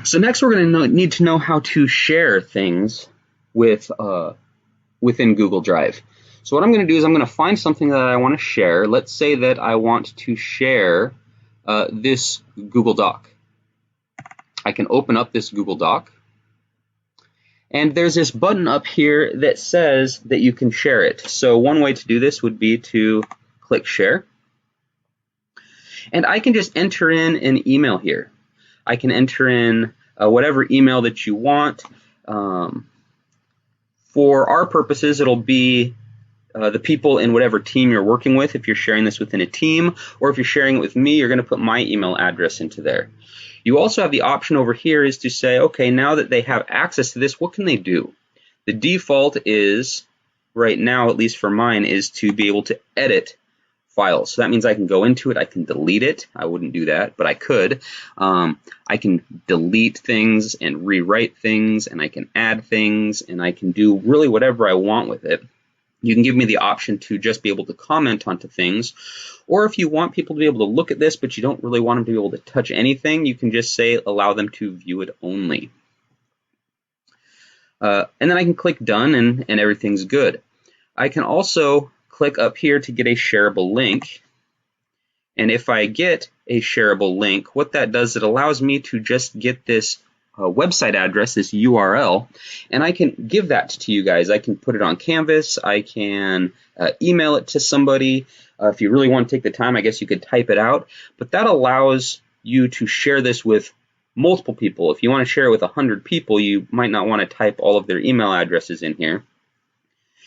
So next we're going to need to know how to share things with within Google Drive. So what I'm going to do is I'm going to find something that I want to share. Let's say that I want to share this Google Doc. I can open up this Google Doc. And there's this button up here that says that you can share it. So one way to do this would be to click share. And I can just enter in an email here. I can enter in whatever email that you want. For our purposes, it'll be the people in whatever team you're working with. If you're sharing this within a team, or if you're sharing it with me, you're going to put my email address into there. You also have the option over here is to say, okay, now that they have access to this, what can they do? The default is, right now, at least for mine, is to be able to edit files. So that means I can go into it, I can delete it. I wouldn't do that, but I could. I can delete things and rewrite things, and I can add things, and I can do really whatever I want with it. You can give me the option to just be able to comment onto things, or if you want people to be able to look at this, but you don't really want them to be able to touch anything, you can just say allow them to view it only. And then I can click done, and everything's good. I can also click up here to get a shareable link. And if I get a shareable link, what that does, it allows me to just get this website address, this URL, and I can give that to you guys. I can put it on Canvas. I can email it to somebody. If you really want to take the time, I guess you could type it out. But that allows you to share this with multiple people. If you want to share it with 100 people, you might not want to type all of their email addresses in here.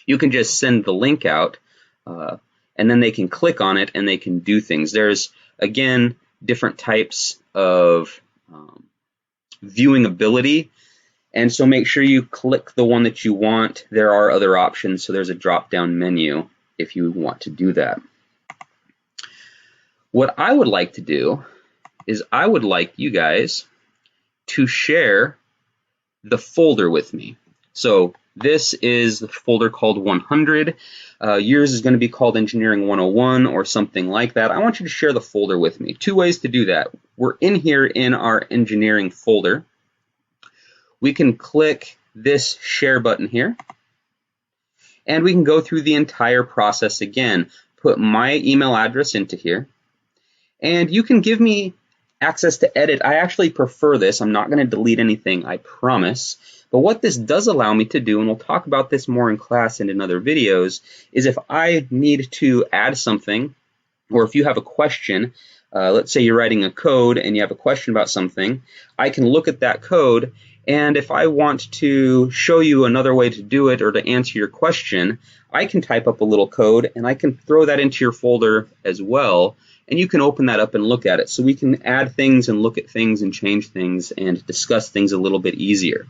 You can just send the link out, and then they can click on it and they can do things. There's, again, different types of viewing ability, and so make sure you click the one that you want. There are other options, so there's a drop-down menu if you want to do that. What I would like to do is I would like you guys to share the folder with me. So this is the folder called 100. Yours is going to be called Engineering 101 or something like that. I want you to share the folder with me. Two ways to do that. We're in here in our engineering folder. We can click this share button here, and we can go through the entire process again. Put my email address into here, and you can give me access to edit. I actually prefer this. I'm not going to delete anything, I promise. But what this does allow me to do, and we'll talk about this more in class and in other videos, is if I need to add something, or if you have a question, let's say you're writing a code and you have a question about something, I can look at that code, and if I want to show you another way to do it or to answer your question, I can type up a little code and I can throw that into your folder as well, and you can open that up and look at it. So we can add things and look at things and change things and discuss things a little bit easier.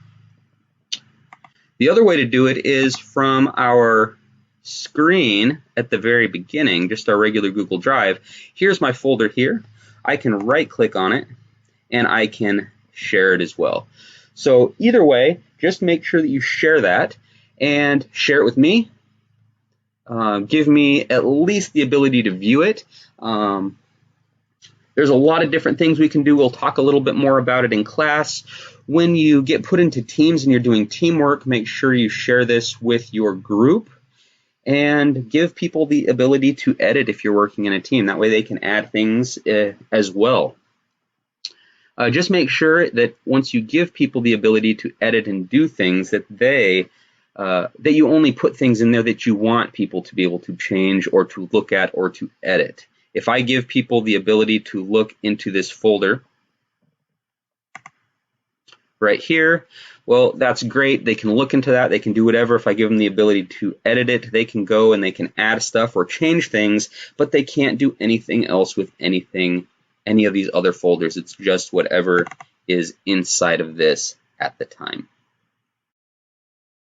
The other way to do it is from our screen at the very beginning, just our regular Google Drive. Here's my folder here. I can right-click on it, and I can share it as well. So either way, just make sure that you share that, and share it with me. Give me at least the ability to view it. There's a lot of different things we can do. We'll talk a little bit more about it in class. When you get put into teams and you're doing teamwork, make sure you share this with your group and give people the ability to edit if you're working in a team. That way they can add things as well. Just make sure that once you give people the ability to edit and do things, that that you only put things in there that you want people to be able to change or to look at or to edit. If I give people the ability to look into this folder right here, well, that's great. They can look into that. They can do whatever. If I give them the ability to edit it, they can go and they can add stuff or change things, but they can't do anything else with any of these other folders. It's just whatever is inside of this at the time.